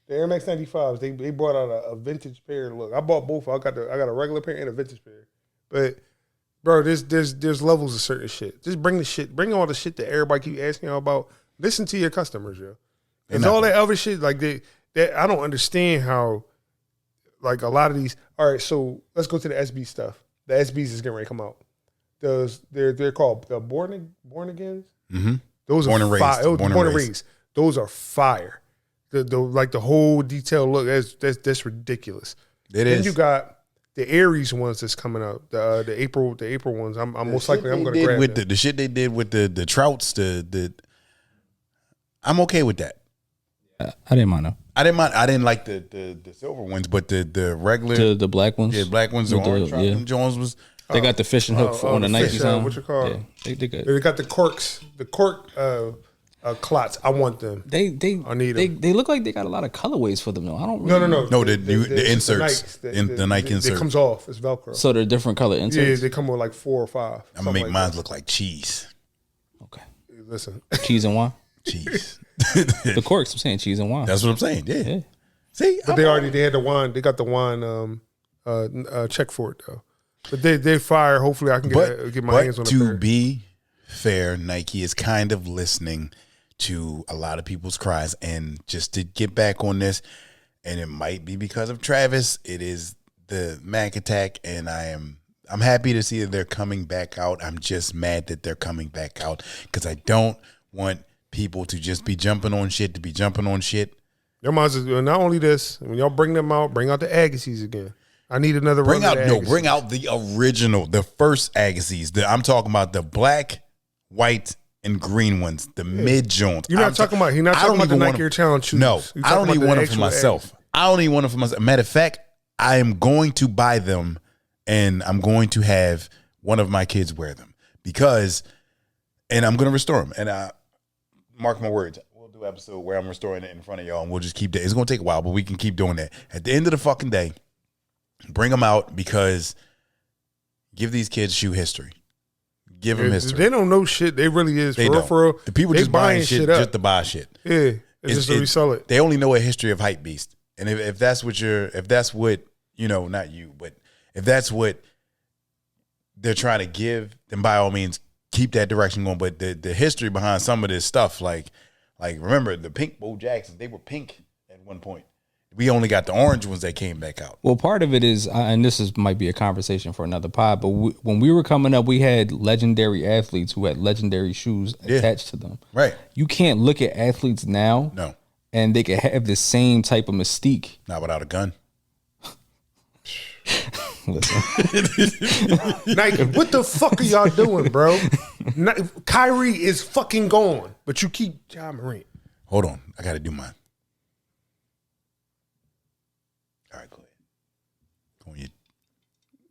the Air Max 95s? They brought out a vintage pair. Look, I bought both. I got a regular pair and a vintage pair. But bro, there's levels of certain shit. Just bring the shit. Bring all the shit that everybody keep asking y'all about. Listen to your customers, yo. And all that other shit, like that I don't understand how. Like, a lot of these. All right, so let's go to the SB stuff. The SBs is getting ready to come out. They're called the born agains. Mm-hmm. Those born are and raised. Born and raised. Those are fire. The whole detail look, that's ridiculous. It is. Then you got the Aries ones that's coming out. The April ones. I'm most likely I'm going to grab with the shit they did with the Trouts. I'm okay with that. I didn't mind them. I didn't like the silver ones, but the regular the black ones. Yeah, black ones. The orange Jones was. They got the fishing hook on the Nikes on. What you call? Yeah, they good. They got the corks. The cork clots. I want them. I need them. They look like they got a lot of colorways for them though. I don't. No. No, the inserts. The Nike insert. It comes off. It's Velcro. So they're different color inserts. Yeah, they come with like 4 or 5. I'm gonna make mine look like cheese. Okay. Listen. Cheese and wine. Cheese. The corks. I'm saying cheese and wine. That's what I'm saying. Yeah. See, but they had the wine. They got the wine check for it though. But they fire. Hopefully, I can get my hands on it. To be fair, Nike is kind of listening to a lot of people's cries, and just to get back on this, and it might be because of Travis. It is the Mac attack, and I'm happy to see that they're coming back out. I'm just mad that they're coming back out because I don't want people to just be jumping on shit to be jumping on shit. Your minds not only this. When y'all bring them out, bring out the Agassiz again. I need another bring out the original, the first Agassiz. I'm talking about the black, white, and green ones, the mid Jones. You're not talking about. He's not talking about the Nike Air Challenge shoes. No, I don't even want them for myself. I don't even want them for myself. Matter of fact, I am going to buy them, and I'm going to have one of my kids wear them and I'm going to restore them. And mark my words, we'll do an episode where I'm restoring it in front of y'all, and we'll just keep that. It's gonna take a while, but we can keep doing that. At the end of the fucking day, bring them out because give these kids shoe history. Give them history. They don't know shit. They really is. They don't. For real. The people they just buying shit up. just to buy shit. Yeah, it's just to resell it. They only know a history of hype beast, and if that's what not you, but if that's what they're trying to give, then by all means keep that direction going. But the history behind some of this stuff, like remember the pink Bo Jacksons, they were pink at one point. We only got the orange ones that came back out. Well, part of it is, and might be a conversation for another pod, but when we were coming up, we had legendary athletes who had legendary shoes attached to them. Right. You can't look at athletes now, No, and they can have the same type of mystique. not without a gun. Listen, Nike, what the fuck are y'all doing, bro? Kyrie is fucking gone, but you keep Ja Morant. Hold on, I got to do mine. All right, go ahead.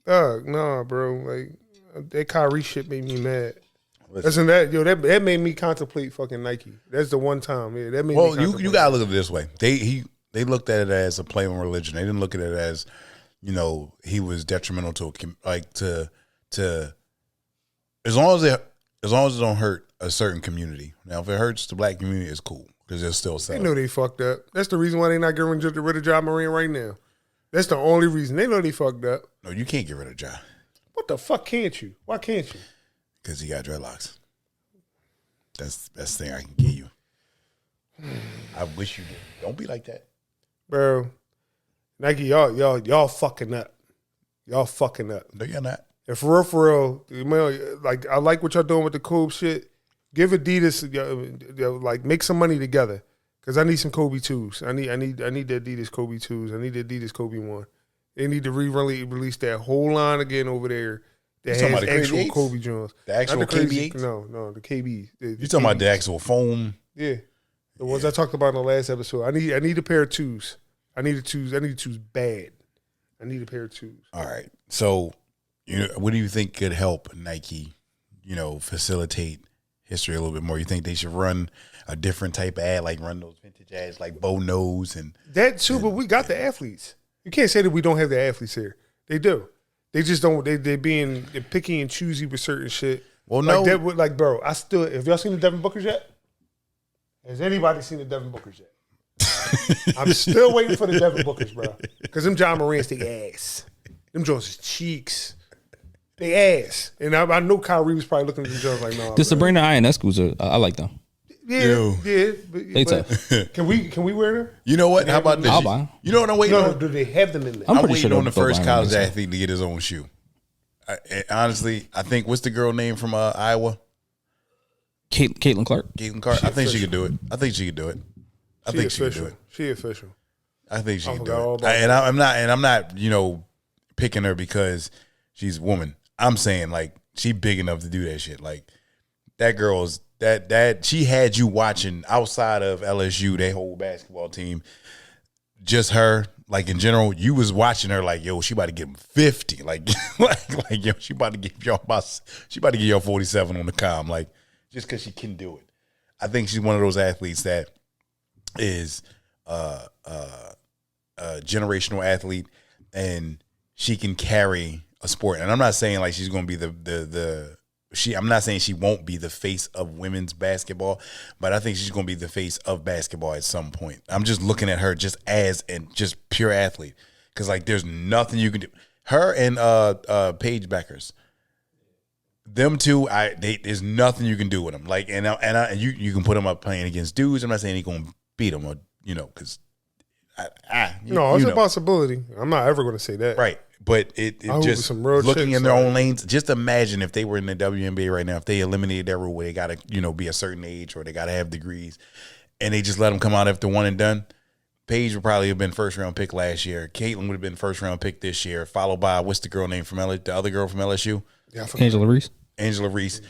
Go on, you. Nah, bro. Like that Kyrie shit made me mad. Listen. That made me contemplate fucking Nike. That's the one time. Yeah, that made me contemplate. you gotta look at it this way. They looked at it as a play on religion. They didn't look at it as, he was detrimental to as long as it don't hurt a certain community. Now, if it hurts the black community, it's cool because they're still They selling. know they fucked up. That's the reason why they not getting rid of Ja Morant right now. That's the only reason. They know they fucked up. No, you can't get rid of Ja What the fuck can't you? Why can't you? because he got dreadlocks. That's the best thing I can give you. I wish you did. Don't be like that. Bro, Nike, y'all fucking up. Y'all fucking up. No, you're not. And for real, like I like what y'all doing with the Kobe shit. Give Adidas, like make some money together, cause I need some Kobe 2s. I need the Adidas Kobe 2s. I need the Adidas Kobe 1. They need to release that whole line again over there. That You talking has about the actual KB8s? Kobe Jones. The actual Not the KB8s? No, the KB. You talking about the actual foam? Yeah, the ones I talked about in the last episode. I need a pair of 2s. I need the 2s bad. I need a pair of 2s. All right. So, what do you think could help Nike, facilitate history a little bit more? You think they should run a different type of ad, like run those vintage ads like Bo knows and That too, but we got the athletes. You can't say that we don't have the athletes here. They do. They just don't. They're picky and choosy with certain shit. Well, like no, that, bro. Have y'all seen the Devin Bookers yet? Has anybody seen the Devin Bookers yet? I'm still waiting for the Devin Bookers, bro. Because them John Morant's they ass. Them Jones is cheeks. They ass. And I know Kyrie was probably looking at them Jones like, no. the Sabrina INS I like them. Yeah. They tough. Can we wear them? You know what? How about this? I'll buy 'em. You know what I'm waiting No, on? do they have them in there? I'm I'm pretty waiting sure on the they'll first buy college them. athlete to get his own shoe. Honestly, I think what's the girl name from Iowa? Caitlin Clark. Caitlin Clark. I think she could do it. I think she could do it. I think she could do it. She official. I think she I can forgot all do it. about I'm not, picking her because she's a woman. I'm saying like she big enough to do that shit. Like that girl's that she had you watching outside of LSU, their whole basketball team. Just her, like in general, you was watching her like, yo, she about to give him 50. Like yo, she about to give y'all 47 on the comm. Like just because she can do it. I think she's one of those athletes that is a generational athlete, and she can carry a sport. And I'm not saying like she's going to be I'm not saying she won't be the face of women's basketball, but I think she's going to be the face of basketball at some point. I'm just looking at her just as and just pure athlete, because like there's nothing you can do. Her and Paige Beckers, them two, there's nothing you can do with them. Like and you can put them up playing against dudes. I'm not saying he's going to beat them, or because. No, it's a possibility. I'm not ever going to say that. Right. But it just some real looking chicks, in their own lanes. Just imagine if they were in the WNBA right now, if they eliminated that rule where they got to, be a certain age or they got to have degrees, and they just let them come out after one and done. Paige would probably have been first round pick last year. Caitlin would have been first round pick this year, followed by what's the girl name from the other girl from LSU? Yeah, I forgot. Angela Reese.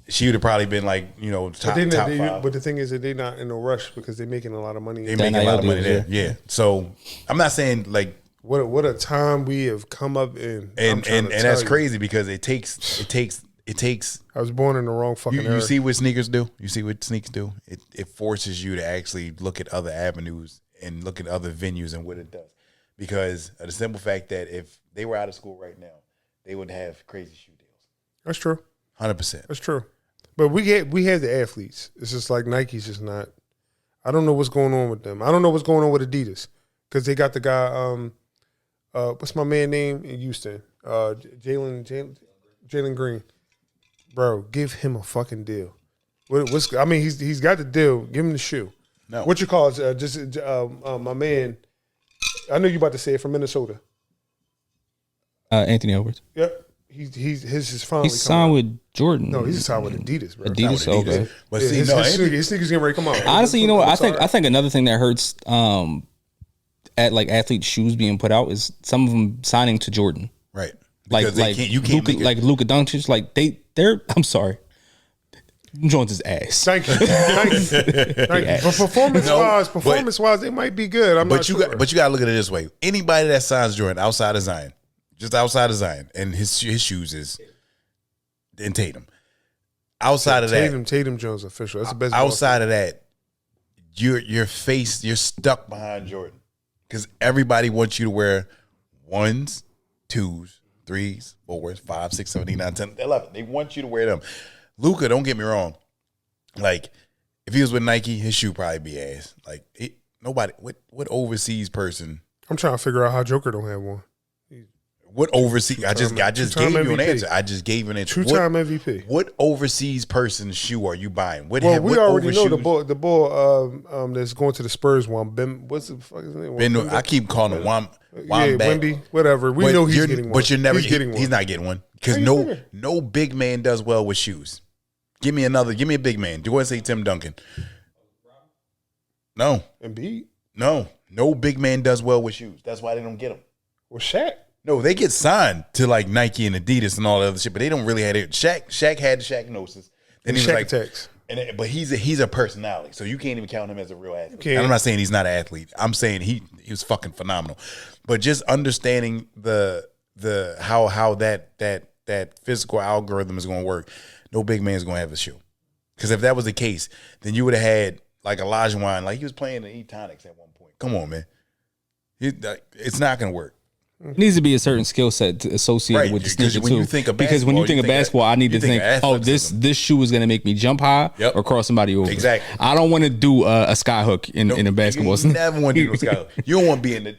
She would have probably been like, top five. But the thing is that they're not in a rush because they're making a lot of money. They making a lot of money there. Yeah. Yeah. So I'm not saying like what a time we have come up in. And that's crazy because it takes it takes. I was born in the wrong fucking era. You see what sneakers do? You see what sneakers do? It forces you to actually look at other avenues and look at other venues and what it does. Because of the simple fact that if they were out of school right now, they would have crazy shoe deals. That's true. 100%. That's true. But we have the athletes. It's just like Nike's just not. I don't know what's going on with them. I don't know what's going on with Adidas because they got the guy. What's my man name in Houston? Jalen Green. Bro, give him a fucking deal. I mean, he's got the deal. Give him the shoe. No. What you call it? My man. I know you about to say it from Minnesota. Anthony Edwards. Yep. His finally. He's signed with Jordan. No, he's signed with Adidas, bro. Adidas. Okay. But Yeah, see, his sneakers getting ready to come out. Honestly, you know what? I think another thing that hurts at like athlete shoes being put out is some of them signing to Jordan. right. Like Because you can't Luka, make it. like Luka Doncic, like they're. I'm sorry, Jones is ass. Thank you. But performance wise, they might be good. I'm not sure. But you got to look at it this way. Anybody that signs Jordan outside of Zion, just outside of Zion, and his shoes is and Tatum. Outside of that, Tatum Jones official. That's the best. outside of that, you're stuck behind Jordan because everybody wants you to wear 1s, 2s, 3s, 4s, 5, 6, 7, 8, 9, 10, 11. They want you to wear them. Luka, don't get me wrong. Like, if he was with Nike, his shoe probably be ass. Like, nobody. What overseas person? I'm trying to figure out how Joker don't have one. What overseas? I just gave you an MVP. answer. I just gave you an answer. Two-time MVP. What overseas person's shoe are you buying? We already know the boy that's going to the Spurs one. Ben, what's the fuck his name? I keep calling him Wemby, whatever. We know he's getting one. But you're never. Getting one. He's not getting one because no big man does well with shoes. Give me a big man. Do you want to say Tim Duncan? No. Embiid? No big man does well with shoes. That's why they don't get them. Well, Shaq. No, they get signed to like Nike and Adidas and all that other shit, but they don't really have it. Shaq had the Shaq-nosis. Then he was Shaq like, attacks. but he's a personality, so you can't even count him as a real athlete. Can't. And I'm not saying he's not an athlete. I'm saying he was fucking phenomenal. But just understanding the how that physical algorithm is going to work, no big man is going to have a shoe. Because if that was the case, then you would have had like Elijah Wine, like he was playing the E-Tonics at one point. Come on, man. It's not going to work. It needs to be a certain skill set associated with the sneaker when too. you think of because when you think of basketball, I need to think, this shoe is going to make me jump high or cross somebody over. Exactly. I don't want to do a sky hook in a basketball. You never want to do no sky hook. You don't want to be in the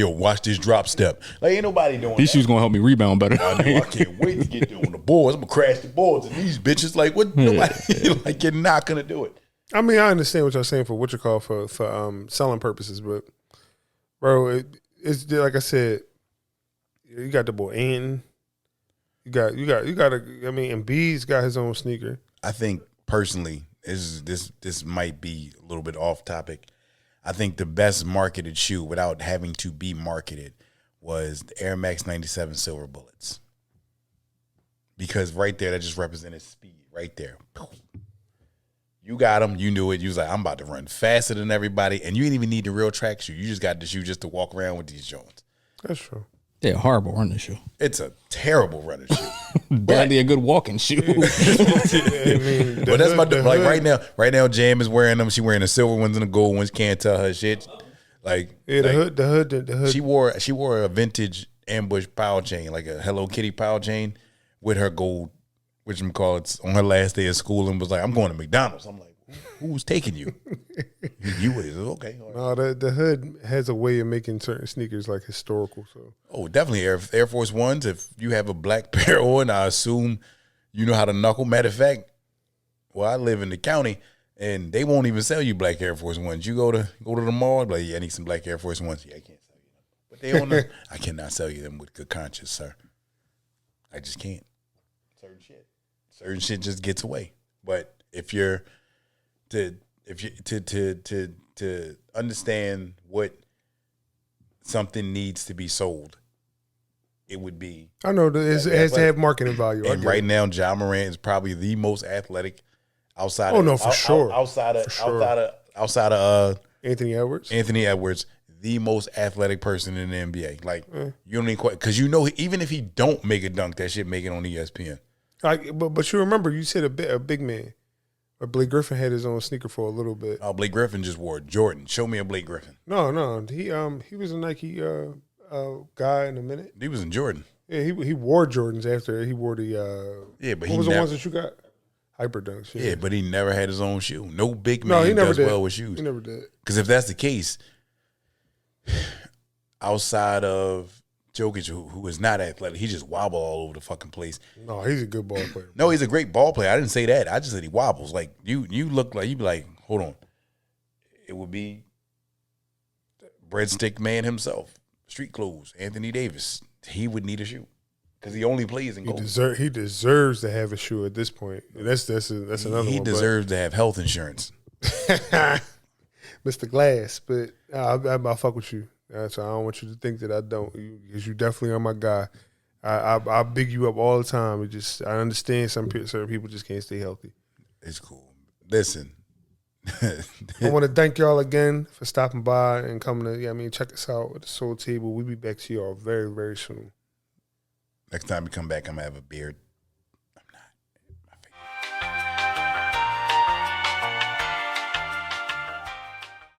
watch this drop step. Like ain't nobody doing these shoes going to help me rebound better. I can't wait to get on the boards. I'm gonna crash the boards and these bitches like what? Nobody like you're not gonna do it. I mean, I understand what you're saying for what you call for selling purposes, but bro, it's like I said. You got the boy Anton. You got I mean, Embiid's got his own sneaker. I think personally, this might be a little bit off topic. I think the best marketed shoe without having to be marketed was the Air Max 97 Silver Bullets. Because right there, that just represented speed right there. You got them, you knew it. You was like, I'm about to run faster than everybody. And you didn't even need the real track shoe. You just got the shoe just to walk around with these Jones. That's true. They're a horrible running shoe. It's a terrible running shoe. Barely a good walking shoe. I mean, but that's like right now Jam is wearing them. She wearing the silver ones and the gold ones. Can't tell her shit. Like the hood. She wore a vintage ambush power chain, like a Hello Kitty power chain, with her gold, whatchamacallits, on her last day of school, and was like, "I'm going to McDonald's." I'm like, "Who's taking you?" You was okay. No, the hood has a way of making certain sneakers like historical. So definitely Air Force Ones. If you have a black pair on, I assume you know how to knuckle. Matter of fact, I live in the county. And they won't even sell you black Air Force Ones. You go to the mall, like, yeah, I need some black Air Force Ones. Yeah, I can't sell you them. But they don't know. I cannot sell you them with good conscience, sir. I just can't. Certain shit just gets away. But if you're to understand what something needs to be sold, it would be. I know it has to have marketing value. And right now, Ja Morant is probably the most athletic. Outside of Anthony Edwards, the most athletic person in the NBA. Like you don't even quite because even if he don't make a dunk, that shit make it on ESPN. Like, but you remember you said a big man. But Blake Griffin had his own sneaker for a little bit. Oh, Blake Griffin just wore Jordan. Show me a Blake Griffin. No, he was a Nike guy in a minute. He was in Jordan. Yeah, he wore Jordans after he wore the but what was the ones that you got? Hyper Dunks. Yeah, but he never had his own shoe. No big man he never does did. well with shoes. He never did. Because if that's the case, outside of Jokic, who is not athletic, he just wobble all over the fucking place. No, he's a good ball player. No, he's a great ball player. I didn't say that. I just said he wobbles. Like you look like you'd be like, hold on. It would be breadstick man himself, street clothes, Anthony Davis. He would need a shoe because he only plays in gold. He deserves to have a shoe at this point. That's another one. He deserves to have health insurance. Mr. Glass, but I fuck with you. So I don't want you to think that I don't, because you definitely are my guy. I big you up all the time. I understand certain people just can't stay healthy. It's cool. Listen, I want to thank y'all again for stopping by and coming to, check us out at the Soul Table. We'll be back to y'all very, very soon. Next time we come back, I'm gonna have a beard.